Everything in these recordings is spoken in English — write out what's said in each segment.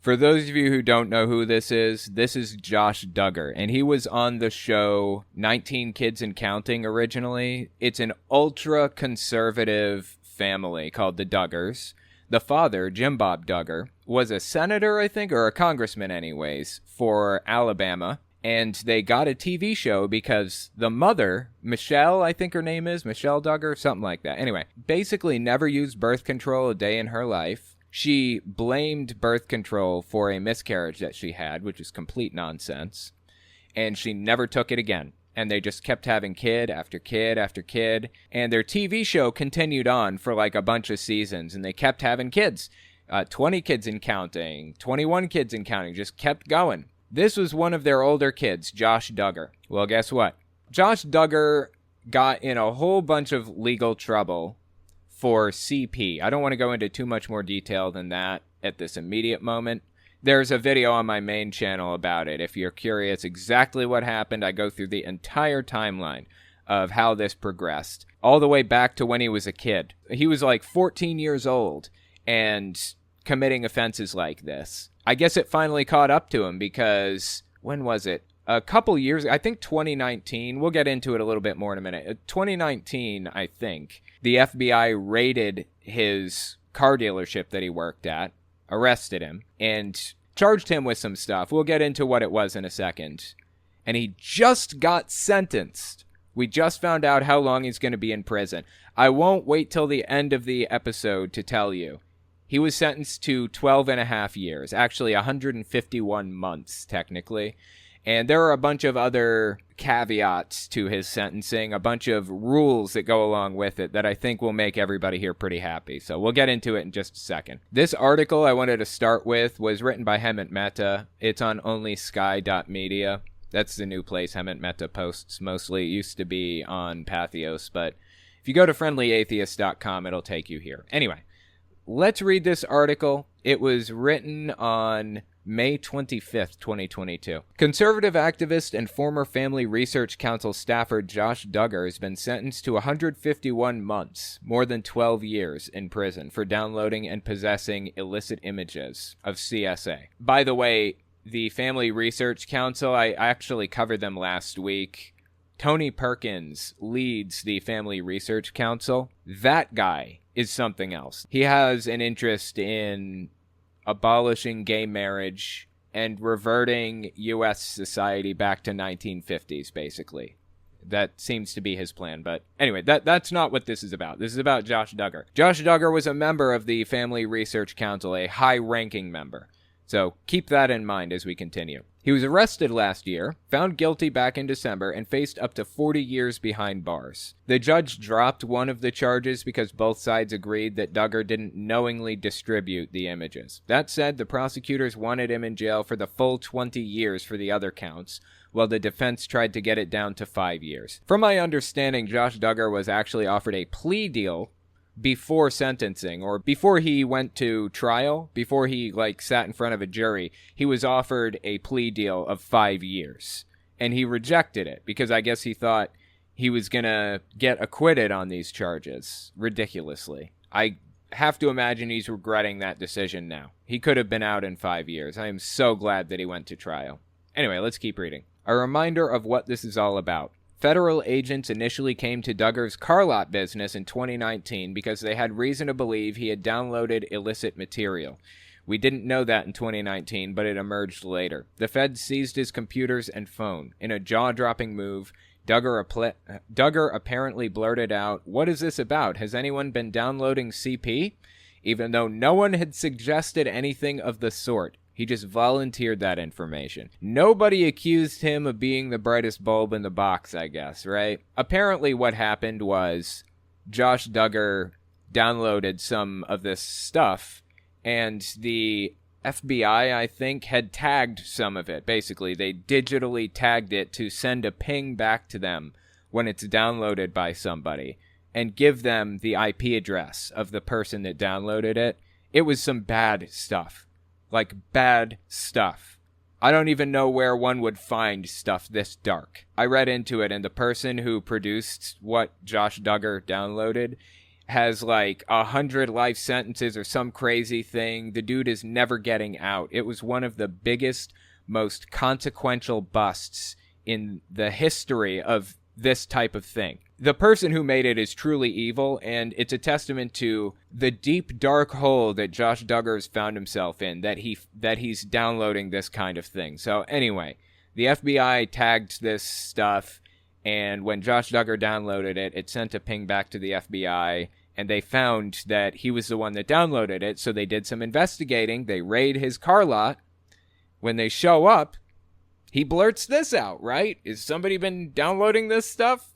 For those of you who don't know who this is Josh Duggar, and he was on the show 19 Kids and Counting originally. It's an ultra-conservative family called the Duggars. The father, Jim Bob Duggar, was a senator, I think, or a congressman anyways, for Alabama. And they got a TV show because the mother, Michelle, I think her name is, Michelle Duggar, something like that. Anyway, basically never used birth control a day in her life. She blamed birth control for a miscarriage that she had, which is complete nonsense. And she never took it again. And they just kept having kid after kid after kid. And their TV show continued on for like a bunch of seasons. And they kept having kids. 20 kids and counting, 21 kids and counting, just kept going. This was one of their older kids, Josh Duggar. Well, guess what? Josh Duggar got in a whole bunch of legal trouble for CP. I don't want to go into too much more detail than that at this immediate moment. There's a video on my main channel about it. If you're curious exactly what happened, I go through the entire timeline of how this progressed, all the way back to when he was a kid. He was like 14 years old and committing offenses like this. I guess it finally caught up to him because, when was it? A couple years, I think 2019. We'll get into it a little bit more in a minute. 2019, I think. The FBI raided his car dealership that he worked at, arrested him, and charged him with some stuff. We'll get into what it was in a second. And he just got sentenced. We just found out how long he's going to be in prison. I won't wait till the end of the episode to tell you. He was sentenced to 12 and a half years. Actually, 151 months, technically. And there are a bunch of other caveats to his sentencing, a bunch of rules that go along with it that I think will make everybody here pretty happy. So we'll get into it in just a second. This article I wanted to start with was written by Hemant Mehta. It's on onlysky.media. That's the new place Hemant Mehta posts mostly. It used to be on Pathos, but if you go to friendlyatheist.com, it'll take you here. Anyway, let's read this article. It was written on May 25th, 2022. Conservative activist and former Family Research Council staffer Josh Duggar has been sentenced to 151 months, more than 12 years, in prison for downloading and possessing illicit images of CSA. By the way, the Family Research Council, I actually covered them last week. Tony Perkins leads the Family Research Council. That guy is something else. He has an interest in abolishing gay marriage and reverting U.S. society back to 1950s, basically. That seems to be his plan. But anyway, that's not what this is about. This is about Josh Duggar. Josh Duggar was a member of the Family Research Council, a high-ranking member. So keep that in mind as we continue. He was arrested last year, found guilty back in December, and faced up to 40 years behind bars. The judge dropped one of the charges because both sides agreed that Duggar didn't knowingly distribute the images. That said, the prosecutors wanted him in jail for the full 20 years for the other counts, while the defense tried to get it down to 5 years. From my understanding, Josh Duggar was actually offered a plea deal before sentencing, or before he went to trial, before he sat in front of a jury. He was offered a plea deal of 5 years, and he rejected it because I guess he thought he was gonna get acquitted on these charges. Ridiculously. I have to imagine he's regretting that decision now. He could have been out in 5 years. I am so glad that he went to trial. Anyway, let's keep reading. A reminder of what this is all about. Federal agents initially came to Duggar's car lot business in 2019 because they had reason to believe he had downloaded illicit material. We didn't know that in 2019, but it emerged later. The feds seized his computers and phone. In a jaw-dropping move, Duggar apparently blurted out, "What is this about? Has anyone been downloading CP?" Even though no one had suggested anything of the sort. He just volunteered that information. Nobody accused him of being the brightest bulb in the box, I guess, right? Apparently what happened was Josh Duggar downloaded some of this stuff, and the FBI, I think, had tagged some of it. Basically, they digitally tagged it to send a ping back to them when it's downloaded by somebody and give them the IP address of the person that downloaded it. It was some bad stuff. Bad stuff. I don't even know where one would find stuff this dark. I read into it, and the person who produced what Josh Duggar downloaded has like 100 life sentences or some crazy thing. The dude is never getting out. It was one of the biggest, most consequential busts in the history of this type of thing. The person who made it is truly evil, and it's a testament to the deep, dark hole that Josh Duggar has found himself in, that he's downloading this kind of thing. So anyway, the FBI tagged this stuff, and when Josh Duggar downloaded it, it sent a ping back to the FBI, and they found that he was the one that downloaded it, so they did some investigating. They raid his car lot. When they show up, he blurts this out, right? Has somebody been downloading this stuff?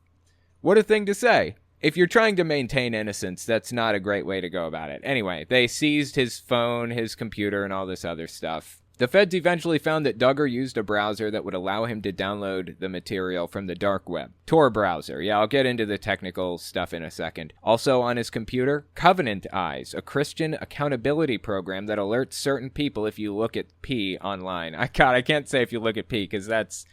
What a thing to say. If you're trying to maintain innocence, that's not a great way to go about it. Anyway, they seized his phone, his computer, and all this other stuff. The feds eventually found that Duggar used a browser that would allow him to download the material from the dark web. Tor browser. Yeah, I'll get into the technical stuff in a second. Also on his computer, Covenant Eyes, a Christian accountability program that alerts certain people if you look at P online. I can't say if you look at P, because that's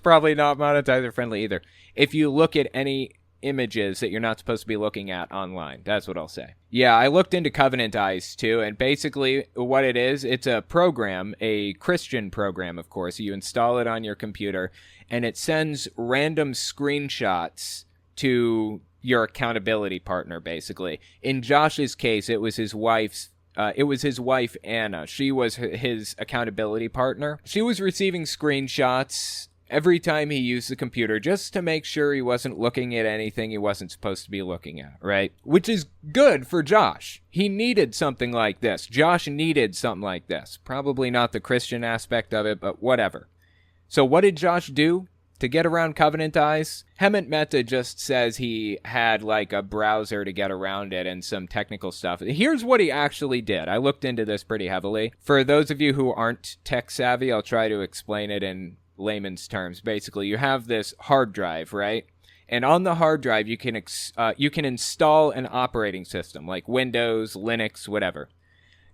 probably not monetizer friendly either. If you look at any images that you're not supposed to be looking at online. That's what I'll say. Yeah, I looked into Covenant Eyes too, and basically what it is, it's a program, a Christian program, of course. You install it on your computer, and it sends random screenshots to your accountability partner, basically. In Josh's case, it was his wife, Anna. She was his accountability partner. She was receiving screenshots every time he used the computer, just to make sure he wasn't looking at anything he wasn't supposed to be looking at, right? Which is good for Josh. He needed something like this. Josh needed something like this. Probably not the Christian aspect of it, but whatever. So what did Josh do to get around Covenant Eyes? Hemant Mehta just says he had like a browser to get around it and some technical stuff. Here's what he actually did. I looked into this pretty heavily. For those of you who aren't tech savvy, I'll try to explain it in layman's terms. Basically, you have this hard drive, right? And on the hard drive, you can install an operating system like Windows, Linux, whatever.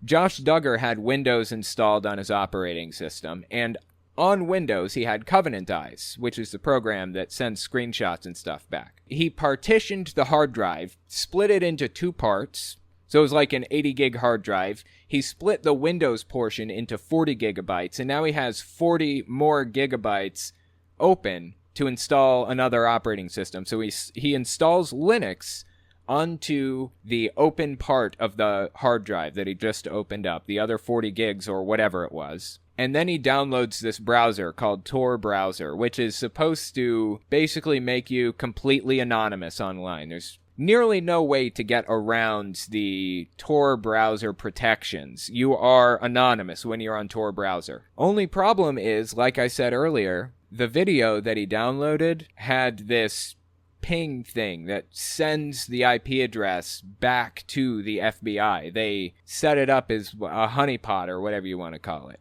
Josh Duggar had Windows installed on his operating system, and on Windows, he had Covenant Eyes, which is the program that sends screenshots and stuff back. He partitioned the hard drive, split it into two parts. So it was like an 80 gig hard drive. He split the Windows portion into 40 gigabytes, and now he has 40 more gigabytes open to install another operating system. So he installs Linux onto the open part of the hard drive that he just opened up, the other 40 gigs or whatever it was. And then he downloads this browser called Tor browser, which is supposed to basically make you completely anonymous online. There's nearly no way to get around the Tor browser protections. You are anonymous when you're on Tor browser. Only problem is, like I said earlier, the video that he downloaded had this ping thing that sends the IP address back to the FBI. They set it up as a honeypot or whatever you want to call it.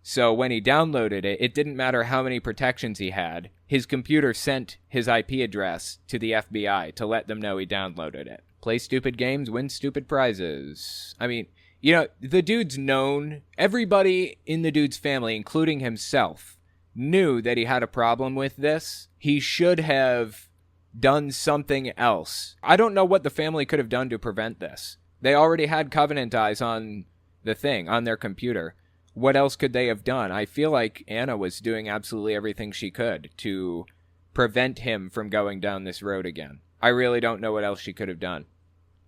So when he downloaded it, it didn't matter how many protections he had. His computer sent his IP address to the FBI to let them know he downloaded it. Play stupid games, win stupid prizes. I mean, you know, the dude's known. Everybody in the dude's family, including himself, knew that he had a problem with this. He should have done something else. I don't know what the family could have done to prevent this. They already had Covenant Eyes on the thing, on their computer. What else could they have done? I feel like Anna was doing absolutely everything she could to prevent him from going down this road again. I really don't know what else she could have done.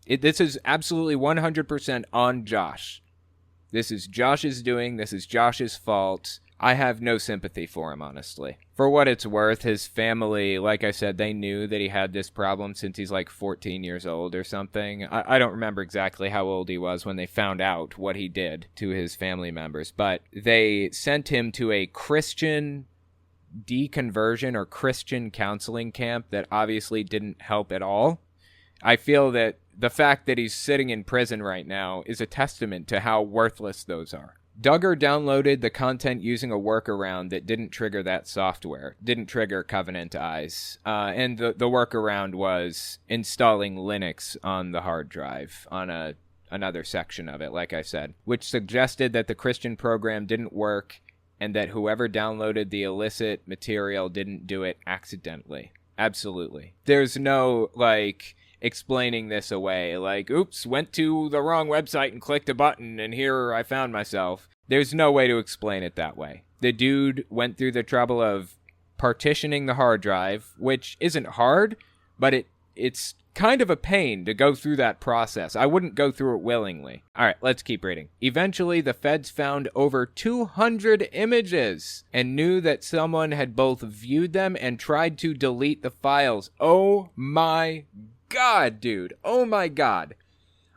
This is absolutely 100% on Josh. This is Josh's doing. This is Josh's fault. I have no sympathy for him, honestly. For what it's worth, his family, like I said, they knew that he had this problem since he's like 14 years old or something. I don't remember exactly how old he was when they found out what he did to his family members, but they sent him to a Christian deconversion or Christian counseling camp that obviously didn't help at all. I feel that the fact that he's sitting in prison right now is a testament to how worthless those are. Duggar downloaded the content using a workaround that didn't trigger that software, didn't trigger Covenant Eyes, and the workaround was installing Linux on the hard drive on another section of it, like I said, which suggested that the Christian program didn't work and that whoever downloaded the illicit material didn't do it accidentally. Absolutely. There's no, explaining this away. Like, oops, went to the wrong website and clicked a button, and here I found myself. There's no way to explain it that way. The dude went through the trouble of partitioning the hard drive, which isn't hard, but it's kind of a pain to go through that process. I wouldn't go through it willingly. All right, let's keep reading. Eventually, the feds found over 200 images and knew that someone had both viewed them and tried to delete the files. Oh my God, dude. Oh my God.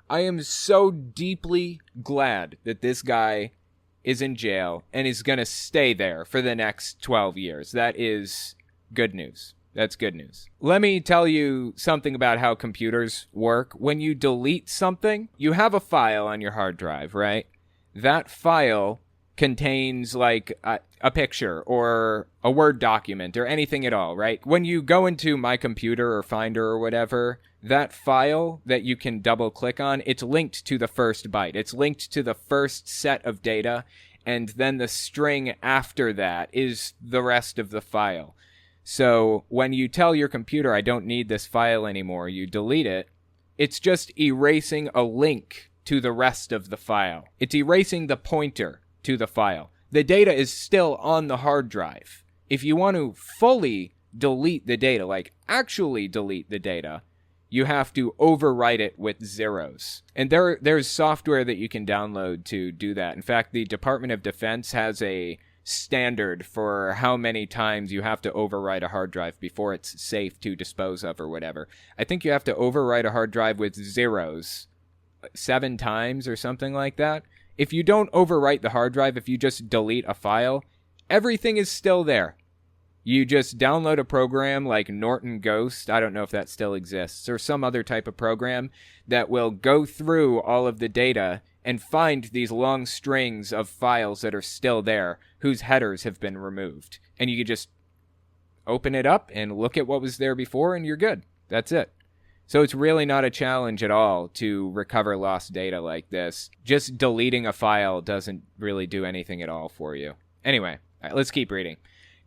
I am so deeply glad that this guy is in jail and is going to stay there for the next 12 years. That is good news. That's good news. Let me tell you something about how computers work. When you delete something, you have a file on your hard drive, right? That file contains like a picture or a Word document or anything at all, right? When you go into My Computer or Finder or whatever, that file that you can double click on, it's linked to the first byte. It's linked to the first set of data, and then the string after that is the rest of the file. So when you tell your computer, I don't need this file anymore, you delete it, it's just erasing a link to the rest of the file. It's erasing the pointer to the file. The data is still on the hard drive. If you want to fully delete the data, like actually delete the data, you have to overwrite it with zeros. And there's software that you can download to do that. In fact, the Department of Defense has a standard for how many times you have to overwrite a hard drive before it's safe to dispose of or whatever. I think you have to overwrite a hard drive with zeros 7 times or something like that. If you don't overwrite the hard drive, if you just delete a file, everything is still there. You just download a program like Norton Ghost, I don't know if that still exists, or some other type of program that will go through all of the data and find these long strings of files that are still there, whose headers have been removed. And you can just open it up and look at what was there before, and you're good. That's it. So it's really not a challenge at all to recover lost data like this. Just deleting a file doesn't really do anything at all for you. Anyway, all right, let's keep reading.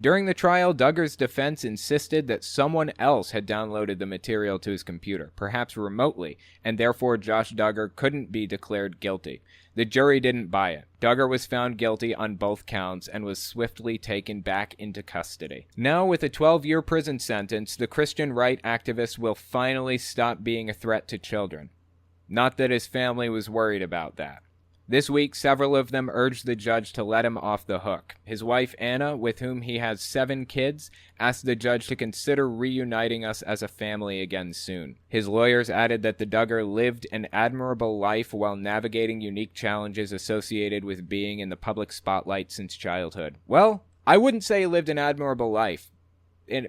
During the trial, Duggar's defense insisted that someone else had downloaded the material to his computer, perhaps remotely, and therefore Josh Duggar couldn't be declared guilty. The jury didn't buy it. Duggar was found guilty on both counts and was swiftly taken back into custody. Now, with a 12-year prison sentence, the Christian right activist will finally stop being a threat to children. Not that his family was worried about that. This week, several of them urged the judge to let him off the hook. His wife, Anna, with whom he has 7 kids, asked the judge to consider reuniting us as a family again soon. His lawyers added that the Duggar lived an admirable life while navigating unique challenges associated with being in the public spotlight since childhood. Well, I wouldn't say he lived an admirable life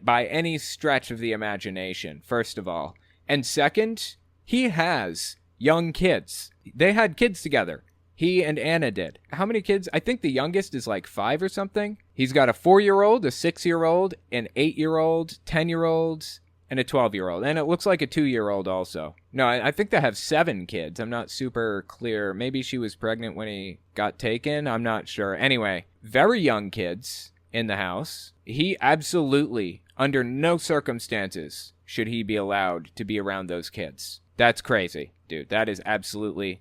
by any stretch of the imagination, first of all. And second, he has young kids. They had kids together. He and Anna did. How many kids? I think the youngest is like 5 or something. He's got a 4-year-old, a 6-year-old, an 8-year-old, 10-year-old, and a 12-year-old. And it looks like a 2-year-old also. No, I think they have 7 kids. I'm not super clear. Maybe she was pregnant when he got taken. I'm not sure. Anyway, very young kids in the house. He absolutely, under no circumstances, should he be allowed to be around those kids. That's crazy, dude. That is absolutely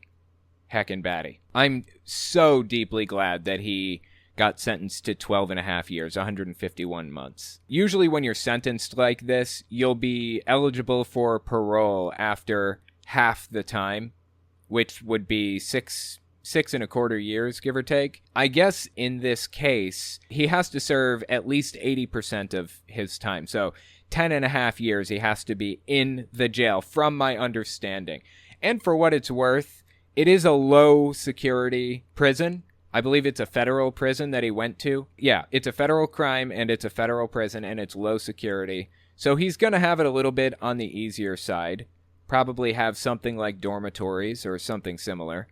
heckin' batty. I'm so deeply glad that he got sentenced to 12 and a half years, 151 months. Usually when you're sentenced like this, you'll be eligible for parole after half the time, which would be six and a quarter years, give or take. I guess in this case, he has to serve at least 80% of his time. So 10 and a half years he has to be in the jail, from my understanding. And for what it's worth, it is a low-security prison. I believe it's a federal prison that he went to. Yeah, it's a federal crime, and it's a federal prison, and it's low security. So he's going to have it a little bit on the easier side. Probably have something like dormitories or something similar.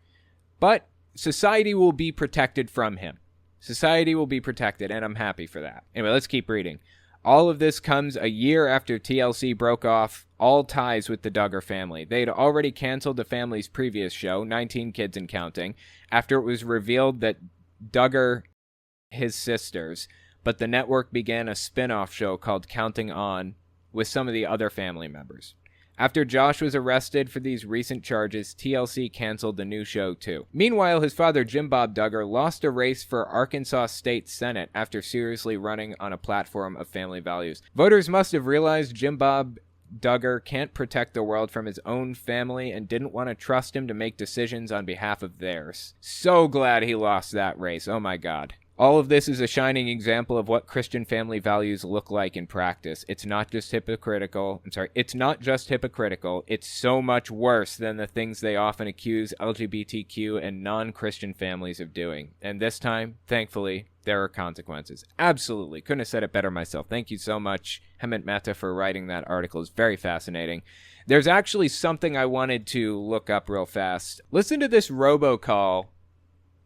But society will be protected from him. Society will be protected, and I'm happy for that. Anyway, let's keep reading. All of this comes a year after TLC broke off all ties with the Duggar family. They'd already canceled the family's previous show, 19 Kids and Counting, after it was revealed that Duggar his sisters, but the network began a spin-off show called Counting On with some of the other family members. After Josh was arrested for these recent charges, TLC canceled the new show too. Meanwhile, his father Jim Bob Duggar lost a race for Arkansas State Senate after seriously running on a platform of family values. Voters must have realized Jim Bob Duggar can't protect the world from his own family and didn't want to trust him to make decisions on behalf of theirs. So glad he lost that race. Oh my God. All of this is a shining example of what Christian family values look like in practice. It's not just hypocritical. It's so much worse than the things they often accuse LGBTQ and non-Christian families of doing. And this time, thankfully, there are consequences. Absolutely. Couldn't have said it better myself. Thank you so much, Hemant Mehta, for writing that article. It's very fascinating. There's actually something I wanted to look up real fast. Listen to this robocall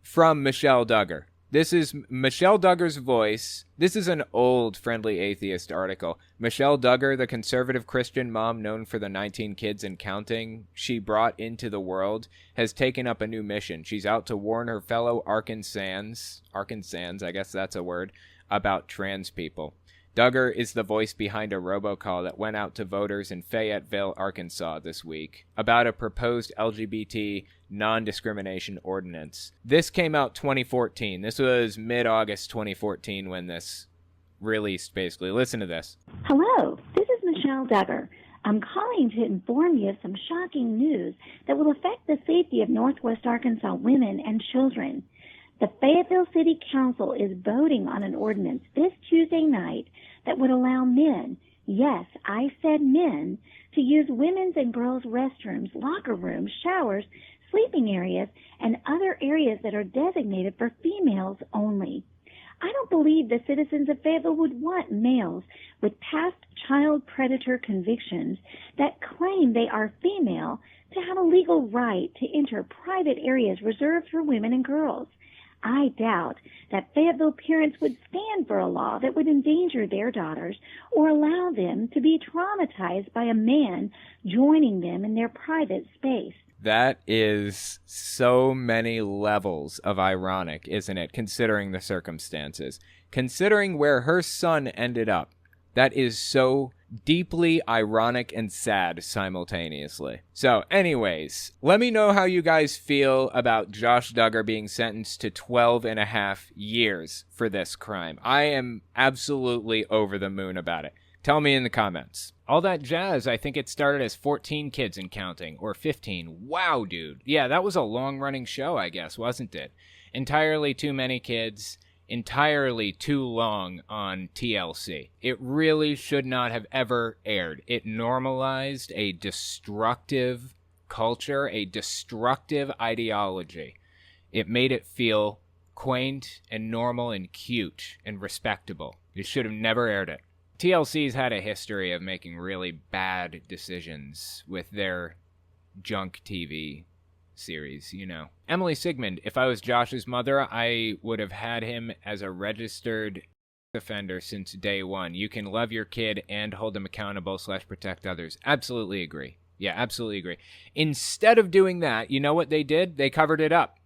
from Michelle Duggar. This is Michelle Duggar's voice. This is an old Friendly Atheist article. Michelle Duggar, the conservative Christian mom known for the 19 kids and counting she brought into the world, has taken up a new mission. She's out to warn her fellow Arkansans, I guess that's a word, about trans people. Duggar is the voice behind a robocall that went out to voters in Fayetteville, Arkansas this week about a proposed LGBT non-discrimination ordinance. This came out 2014. This was mid-August 2014 when this released, basically. Listen to this. Hello, this is Michelle Duggar. I'm calling to inform you of some shocking news that will affect the safety of Northwest Arkansas women and children. The Fayetteville City Council is voting on an ordinance this Tuesday night that would allow men, yes, I said men, to use women's and girls' restrooms, locker rooms, showers, sleeping areas, and other areas that are designated for females only. I don't believe the citizens of Fayetteville would want males with past child predator convictions that claim they are female to have a legal right to enter private areas reserved for women and girls. I doubt that Fayetteville parents would stand for a law that would endanger their daughters or allow them to be traumatized by a man joining them in their private space. That is so many levels of ironic, isn't it, considering the circumstances? Considering where her son ended up, that is so deeply ironic and sad simultaneously. So, anyways, let me know how you guys feel about Josh Duggar being sentenced to 12 and a half years for this crime. I am absolutely over the moon about it. Tell me in the comments. All that jazz, I think it started as 14 kids and counting, or 15. Wow, dude. Yeah, that was a long-running show, I guess, wasn't it? Entirely too many kids, entirely too long on TLC. It really should not have ever aired. It normalized a destructive culture, a destructive ideology. It made it feel quaint and normal and cute and respectable. It should have never aired it. TLC's had a history of making really bad decisions with their junk TV series, you know. Emily Sigmund, if I was Josh's mother, I would have had him as a registered offender since day one. You can love your kid and hold them accountable / protect others. Absolutely agree. Yeah, absolutely agree. Instead of doing that, you know what they did? They covered it up.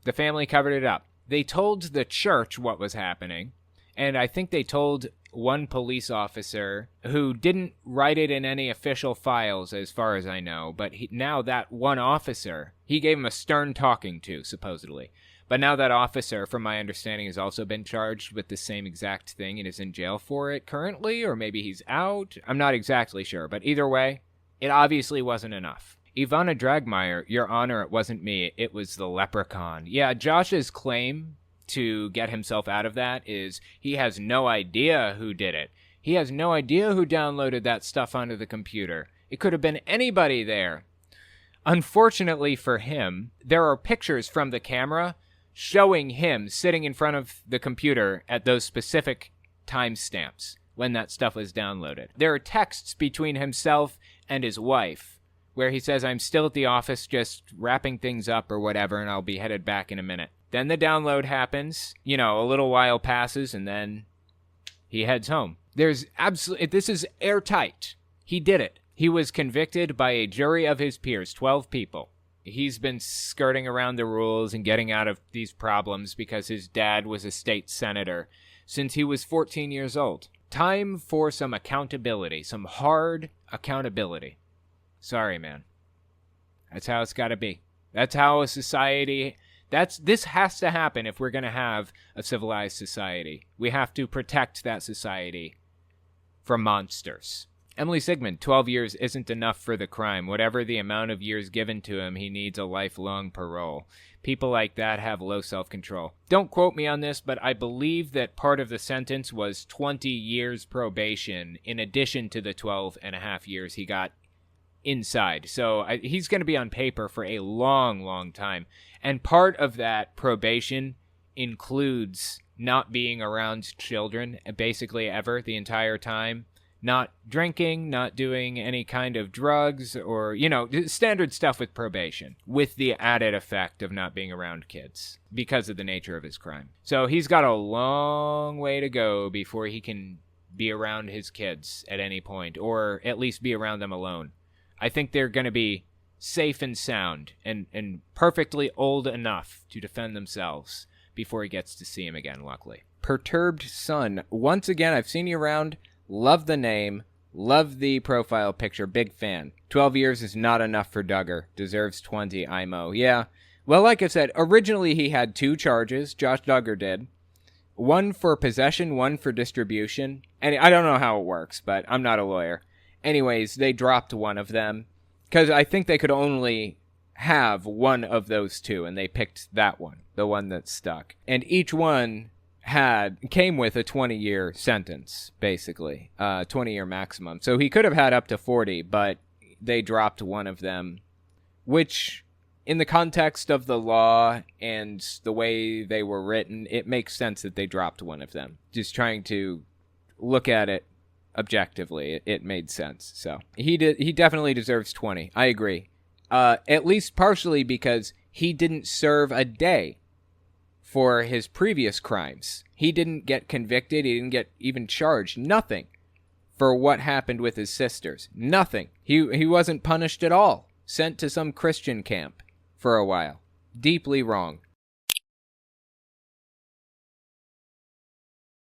The family covered it up. They told the church what was happening, and I think they told one police officer who didn't write it in any official files as far as I know, but now that one officer, he gave him a stern talking to, supposedly. But now that officer, from my understanding, has also been charged with the same exact thing and is in jail for it currently, or maybe he's out. I'm not exactly sure, but either way, it obviously wasn't enough. Ivana Dragmeyer, Your Honor, it wasn't me, it was the leprechaun. Yeah, Josh's claim to get himself out of that is he has no idea who did it. He has no idea who downloaded that stuff onto the computer. It could have been anybody there. Unfortunately for him, there are pictures from the camera showing him sitting in front of the computer at those specific timestamps when that stuff was downloaded. There are texts between himself and his wife where he says, I'm still at the office just wrapping things up or whatever, and I'll be headed back in a minute. Then the download happens, you know, a little while passes, and then he heads home. This is airtight. He did it. He was convicted by a jury of his peers, 12 people. He's been skirting around the rules and getting out of these problems because his dad was a state senator since he was 14 years old. Time for some accountability, some hard accountability. Sorry, man. That's how it's got to be. That's how a society... This has to happen if we're going to have a civilized society. We have to protect that society from monsters. Emily Sigmund, 12 years isn't enough for the crime. Whatever the amount of years given to him, he needs a lifelong parole. People like that have low self-control. Don't quote me on this, but I believe that part of the sentence was 20 years probation in addition to the 12 and a half years he got inside. So he's going to be on paper for a long, long time. And part of that probation includes not being around children, basically ever, the entire time. Not drinking, not doing any kind of drugs, or, standard stuff with probation, with the added effect of not being around kids because of the nature of his crime. So he's got a long way to go before he can be around his kids at any point, or at least be around them alone. I think they're going to be safe and sound and perfectly old enough to defend themselves before he gets to see him again, luckily. Perturbed Son. Once again, I've seen you around. Love the name. Love the profile picture. Big fan. 12 years is not enough for Duggar. Deserves 20, IMO. Yeah. Well, like I said, originally he had 2 charges. Josh Duggar did. One for possession, one for distribution. And I don't know how it works, but I'm not a lawyer. Anyways, they dropped one of them because I think they could only have one of those 2, and they picked that one, the one that stuck. And each one came with a 20-year sentence, basically, 20-year maximum. So he could have had up to 40, but they dropped one of them, which, in the context of the law and the way they were written, it makes sense that they dropped one of them. Just trying to look at it objectively, it made sense. So he definitely deserves 20. I agree. At least partially because he didn't serve a day for his previous crimes. He didn't get convicted. He didn't get even charged. Nothing for what happened with his sisters. Nothing. He wasn't punished at all. Sent to some Christian camp for a while. Deeply wrong.